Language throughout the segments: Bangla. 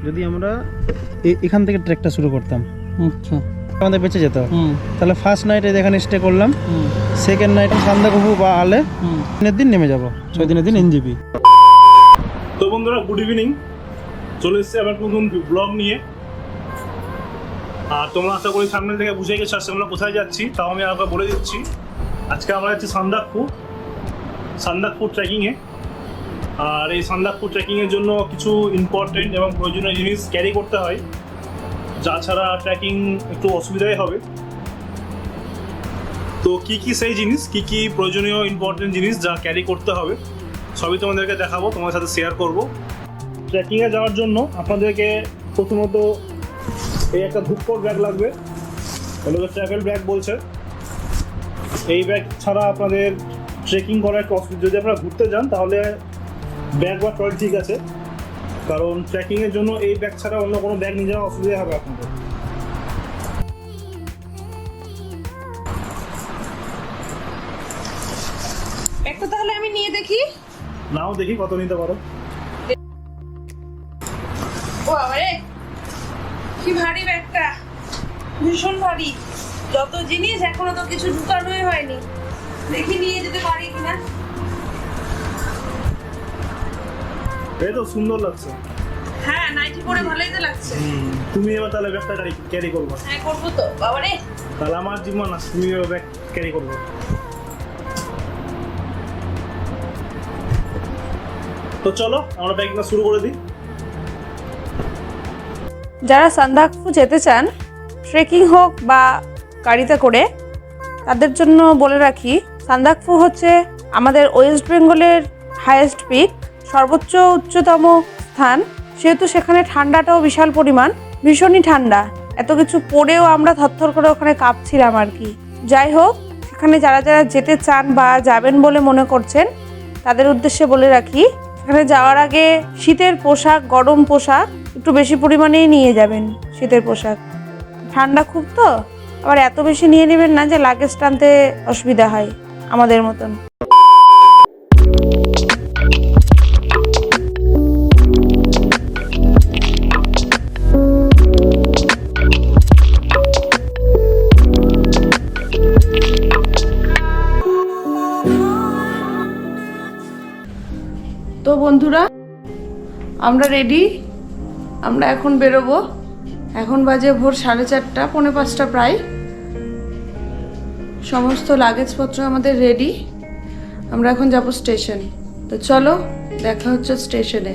যদি আমরা এখান থেকে ট্রেকটা শুরু করতাম, আচ্ছা, আমাদের বেঁচে যেত। তাহলে ফার্স্ট নাইটে এখানে স্টে করলাম, সেকেন্ড নাইটে সান্দাকফু বা আলে, দিনের দিন নেমে যাব, 6 দিনের দিন এনজিপি। তো বন্ধুরা, গুড ইভিনিং। চলে এসেছি আবার নতুন ব্লগ নিয়ে। আর তোমরা আশা করি সামনে থেকে বুঝে গেছো আজকে আমরা কোথায় যাচ্ছি। তাও আমি আবার বলে দিচ্ছি, আজকে আমরা যাচ্ছি সান্দাকফু ট্রেকিংয়ে। আর এই সান্দাকফু ট্রেকিংয়ের জন্য কিছু ইম্পর্টেন্ট এবং প্রয়োজনীয় জিনিস ক্যারি করতে হয়, যা ছাড়া ট্রেকিং একটু অসুবিধাই হবে। তো কী কী সেই জিনিস, কী কী প্রয়োজনীয় ইম্পর্টেন্ট জিনিস যা ক্যারি করতে হবে, সবই তোমাদেরকে দেখাবো, তোমাদের সাথে শেয়ার করবো। ট্রেকিংয়ে যাওয়ার জন্য আপনাদেরকে প্রথমত এই একটা ধূপকট ব্যাগ লাগবে, এগুলোকে ট্রাভেল ব্যাগ বলছে। এই ব্যাগ ছাড়া আপনাদের ট্রেকিং করার একটু অসুবিধা। যদি আপনারা ঘুরতে যান তাহলে ব্যাগ বা ট্রলি ঠিক আছে, কারণ ট্রেকিংয়ের জন্য এই ব্যাগ ছাড়া অন্য কোনো ব্যাগ নিয়ে যাওয়া অসুবিধা হবে আপনাদের। একটা তাহলে আমি নিয়ে দেখি। নাও দেখি কত নিতে পারো। ও আরে কি ভারী ব্যাগটা, ভীষণ ভারী। যত জিনিস এখনো তো কিছু ঢুকানোই হয়নি, দেখি নিয়ে যেতে পারি কিনা। এই তো সুন্দর লাগছে। হ্যাঁ, নাইটি পরে ভালোই তো লাগছে। তুমি এবার তাহলে ব্যাগটা ক্যারি করবো? হ্যাঁ করবো তো বাবারে। তাহলে আমার জীবন আছে, তুমি এবার ব্যাগ ক্যারি করবো। তো চলো আমরা ব্যাগটা শুরু করে দিই। যারা সান্দাকফু যেতে চান, ট্রেকিং হোক বা গাড়িতে করে, তাদের জন্য বলে রাখি, সান্দাকফু হচ্ছে আমাদের ওয়েস্ট বেঙ্গলের হাইয়েস্ট পিক, সর্বোচ্চ উচ্চতম স্থান। সেহেতু সেখানে ঠান্ডাটাও বিশাল পরিমাণ, ভীষণই ঠান্ডা। এত কিছু পরেও আমরা থরথর করে ওখানে কাঁপছিলাম আর কি। যাই হোক, সেখানে যারা যারা যেতে চান বা যাবেন বলে মনে করছেন, তাদের উদ্দেশ্যে বলে রাখি, সেখানে যাওয়ার আগে শীতের পোশাক, গরম পোশাক একটু বেশি পরিমাণেই নিয়ে যাবেন। শীতের পোশাক, ঠান্ডা খুব, তো আবার এত বেশি নিয়ে নেবেন না যে লাগেজ টানতে অসুবিধা হয় আমাদের মতন। তো বন্ধুরা, আমরা রেডি, আমরা এখন বেরোবো। এখন বাজে ভোর 4:30, 4:45 প্রায়। সমস্ত লাগেজপত্র আমাদের রেডি, আমরা এখন যাব স্টেশন। তো চলো, দেখা হচ্ছে স্টেশনে।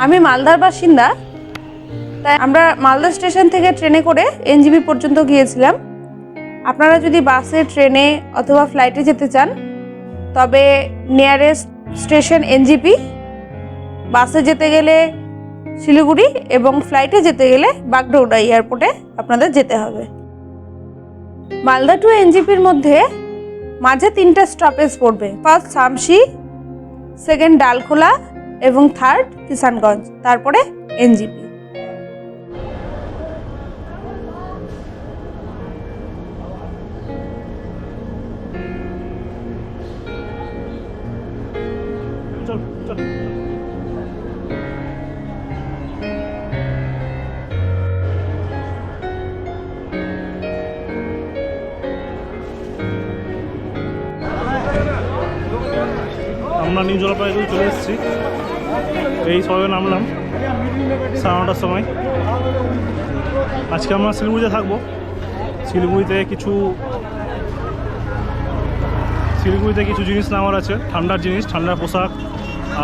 আমি মালদার বাসিন্দা, তাই আমরা মালদা স্টেশন থেকে ট্রেনে করে এনজিপি পর্যন্ত গিয়েছিলাম। আপনারা যদি বাসে, ট্রেনে অথবা ফ্লাইটে যেতে চান, তবে নিয়ারেস্ট স্টেশন এনজিপি। বাসে যেতে গেলে শিলিগুড়ি এবং ফ্লাইটে যেতে গেলে বাগডোগরা এয়ারপোর্টে আপনাদের যেতে হবে। মালদা টু এনজিপির মধ্যে মাঝে 3টে স্টপেজ পড়বে। ফার্স্ট শামসি, সেকেন্ড ডালখোলা এবং থার্ড কিষানগঞ্জ, তারপরে এনজিপি। আমরা নিউ জলপাইগুড়ি চলে এসেছি, এই সবে নামলাম 9:30টার সময়। আজকে আমরা শিলিগুড়িতে থাকবো। শিলিগুড়িতে কিছু জিনিস নেওয়ার আছে, ঠান্ডার জিনিস, ঠান্ডার পোশাক,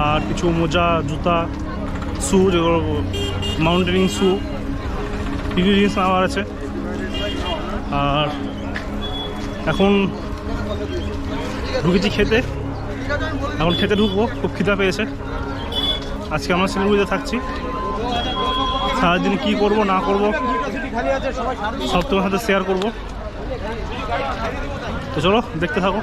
আর কিছু মোজা, জুতা, শু, যেগুলো মাউন্টেনিং শু, কিছু জিনিস নেওয়ার আছে। আর এখন ঢুকেছি খেতে, এখন খেতে ঢুকবো, খুব খিদা পেয়েছে। আজকে আমরা শিলিগুড়িতে থাকছি, সারাদিন কী করবো না করবো সব তোমার সাথে শেয়ার করবো। তো চলো দেখতে থাকো।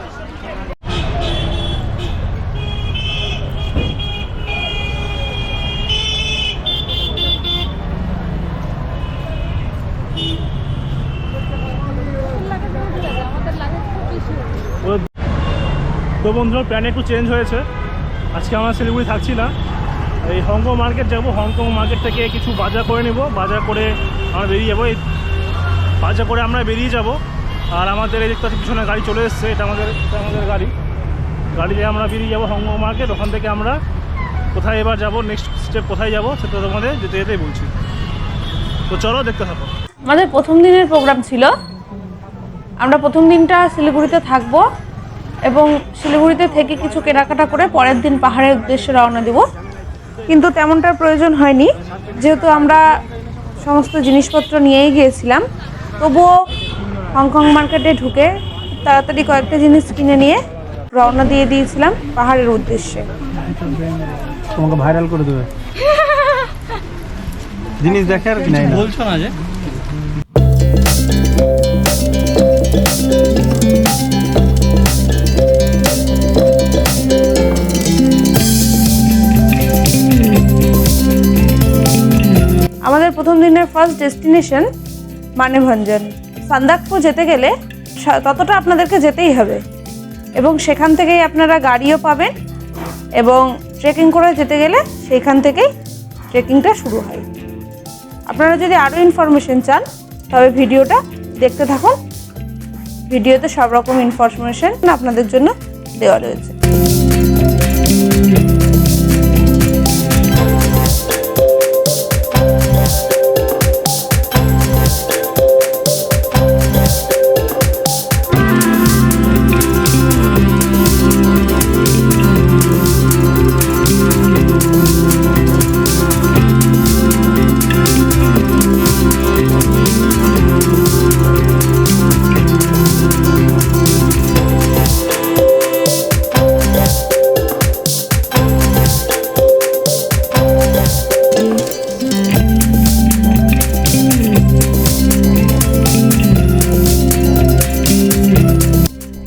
তো বন্ধুরা প্ল্যান একটু চেঞ্জ হয়েছে, আজকে আমরা শিলিগুড়ি থাকছি না, এই হংকং মার্কেট যাব। হংকং মার্কেট থেকে কিছু বাজার করে নেব, বাজার করে আমরা বেরিয়ে যাবো। এই বাজার করে আমরা বেরিয়ে যাব। আর আমাদের এই দেখতে পিছনে গাড়ি চলে এসছে, এটা আমাদের গাড়িতে আমরা বেরিয়ে যাবো হংকং মার্কেট। ওখান থেকে আমরা কোথায় এবার যাব, নেক্সট স্টেপ কোথায় যাব সেটা তোমাদের যেতে যেতেই বলছি। তো চলো দেখতে থাকো। আমাদের প্রথম দিনের প্রোগ্রাম ছিল, আমরা প্রথম দিনটা শিলিগুড়িতে থাকবো এবং শিলিগুড়িতে থেকে কিছু কেনাকাটা করে পরের দিন পাহাড়ের উদ্দেশ্যে রওনা দেব। কিন্তু তেমনটার প্রয়োজন হয়নি, যেহেতু আমরা সমস্ত জিনিসপত্র নিয়েই গিয়েছিলাম। তবুও হংকং মার্কেটে ঢুকে তাড়াতাড়ি কয়েকটা জিনিস কিনে নিয়ে রওনা দিয়ে দিয়েছিলাম পাহাড়ের উদ্দেশ্যে। তোমাকে ভাইরাল করে দেবে জিনিস দেখে আর কি বলছো না যে আমাদের প্রথম দিনের ফার্স্ট ডেস্টিনেশন মানেভঞ্জন। সান্দাকফু যেতে গেলে ততটা আপনাদেরকে যেতেই হবে এবং সেখান থেকেই আপনারা গাড়িও পাবেন এবং ট্রেকিং করে যেতে গেলে সেইখান থেকেই ট্রেকিংটা শুরু হয়। আপনারা যদি আরও ইনফরমেশন চান তবে ভিডিওটা দেখতে থাকুন, ভিডিওতে সব রকম ইনফরমেশন আপনাদের জন্য দেওয়া রয়েছে।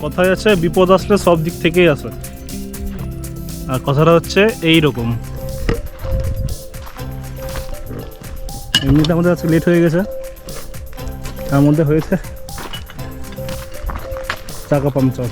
কথায় আছে বিপদ আসলে সব দিক থেকেই আসে, আর কথাটা হচ্ছে এই রকম। এমনিতে আমাদের আজকে লেট হয়ে গেছে, তার মধ্যে হয়েছে চাকা পাংচার।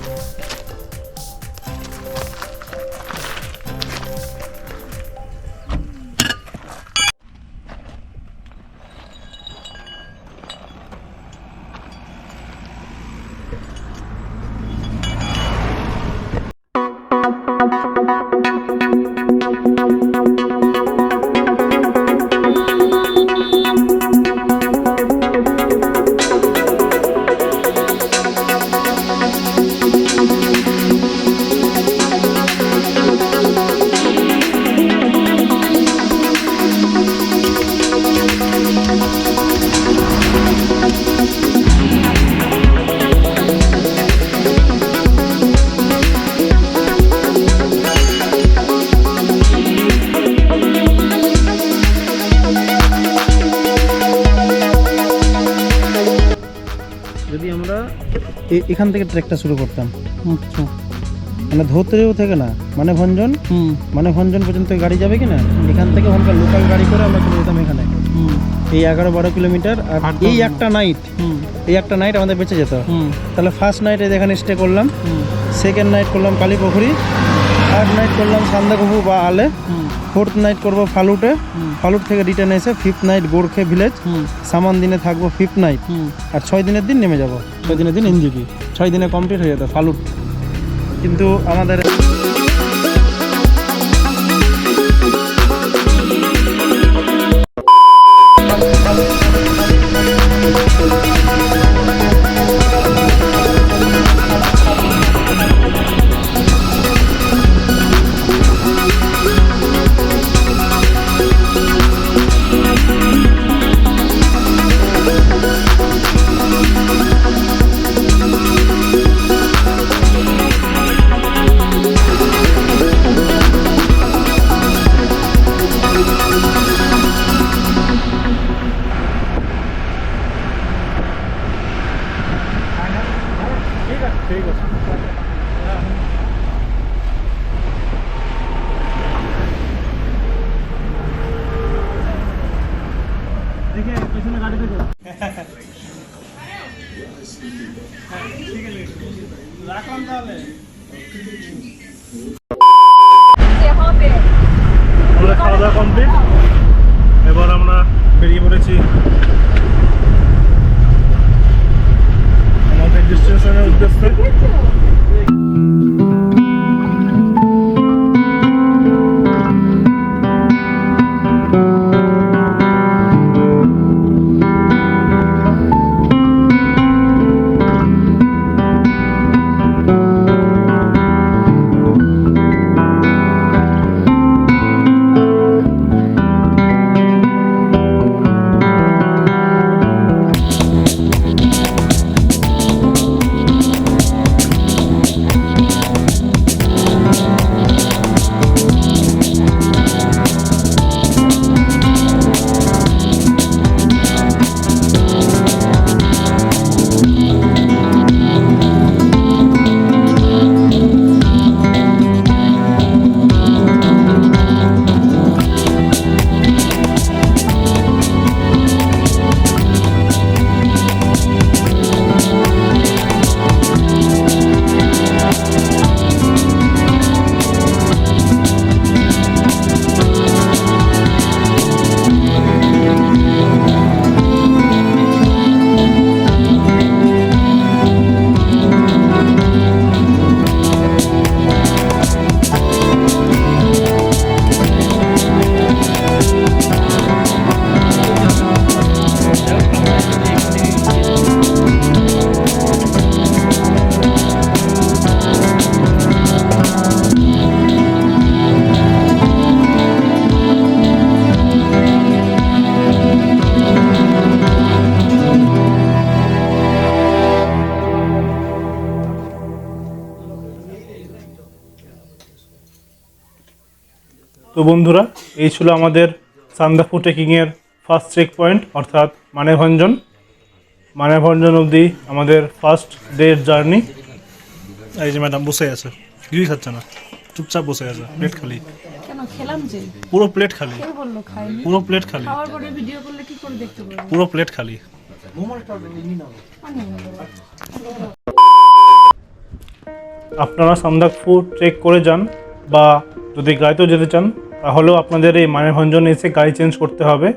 যদি আমরা এখান থেকে ট্রেকটা শুরু করতাম, মানে ধোত্রেও থেকে না মানেভঞ্জন পর্যন্ত গাড়ি যাবে কি না, এখান থেকে ওখানকার লোকাল গাড়ি করে আমরা চলে যেতাম এখানে। এই 11-12 কিলোমিটার আর এই একটা নাইট আমাদের বেঁচে যেত। তাহলে ফার্স্ট নাইটে এখানে স্টে করলাম, সেকেন্ড নাইট করলাম কালীপুকুরি, থার্ড নাইট করলাম সান্দাকফু বা আলে, ফোর্থ নাইট করবো ফালুট থেকে রিটার্ন এসে ফিফথ নাইট গোর্খে ভিলেজ, সামান দিনে থাকবো ফিফথ নাইট, আর 6 দিনের দিন নেমে যাব। 6 দিনের দিন এনজিপি, 6 দিনে কমপ্লিট হয়ে যেত ফালুট। কিন্তু আমাদের ঠিক আছে। দেখে পেছনে গাড়ি থেকে রাখলাম তাহলে। আমাদের খাওয়া দাওয়া কমপ্লিট, এবার আমরা বেরিয়ে পড়েছি আমাদের ডেস্টিনেশনের উদ্দেশ্যে। তো বন্ধুরা, এই ছিল আমাদের সান্দাকফু ট্রেকিংয়ের ফার্স্ট চেক পয়েন্ট অর্থাৎ মানেভঞ্জন অবধি আমাদের ফার্স্ট ডের জার্নি। এই যে ম্যাডাম বসে আছে, কিছুই খাচ্ছে না, চুপচাপ বসে আছে, প্লেট খালি। কেন খেলাম যে? পুরো প্লেট খালি। কে বললো খাইনি? পুরো প্লেট খালি। খাওয়ার পরে ভিডিও করলে কি করে দেখতে পারবো? পুরো প্লেট খালি। আপনারা সান্দাকফু ট্রেক করে যান বা যদি গাড়িতেও যেতে চান তাহলেও আপনাদের এই মানেভঞ্জন এসে গাড়ি চেঞ্জ করতে হবে,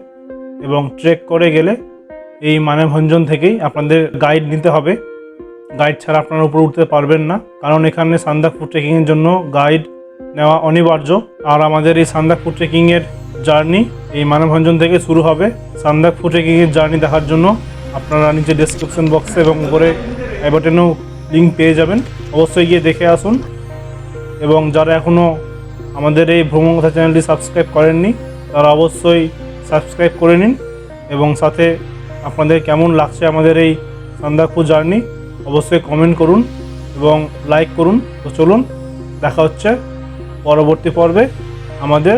এবং ট্রেক করে গেলে এই মানেভঞ্জন থেকেই আপনাদের গাইড নিতে হবে। গাইড ছাড়া আপনারা উপরে উঠতে পারবেন না, কারণ এখানে সান্দাকফু ট্রেকিংয়ের জন্য গাইড নেওয়া অনিবার্য। আর আমাদের এই সান্দাকফু ট্রেকিংয়ের জার্নি এই মানেভঞ্জন থেকে শুরু হবে। সান্দাকফু ট্রেকিংয়ের জার্নি দেখার জন্য আপনারা নিচে ডেসক্রিপশন বক্সে এবং উপরে আই বাটনেও লিঙ্ক পেয়ে যাবেন, অবশ্যই গিয়ে দেখে আসুন। এবং যারা এখনও আমাদের এই ভ্রমণ কথা চ্যানেলটি সাবস্ক্রাইব করেননি তারা অবশ্যই সাবস্ক্রাইব করে নিন, এবং সাথে আপনাদের কেমন লাগছে আমাদের এই সান্দাকফু জার্নি অবশ্যই কমেন্ট করুন এবং লাইক করুন। তো চলুন, দেখা হচ্ছে পরবর্তী পর্বে আমাদের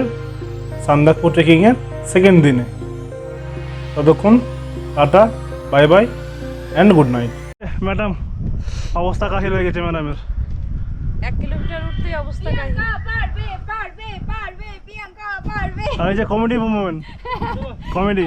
সান্দাকফু ট্রেকিংয়ের সেকেন্ড দিনে। ততক্ষণ tata, bye bye and good night. Madam, অবস্থা কাহিল হয়ে গেছে ম্যাডামের। 1 কিলোমিটার উঠতেই অবস্থা কাহিল। পারবে প্রিয়াঙ্কা পারবে। আর এই যে কমেডি মুভমেন্ট, কমেডি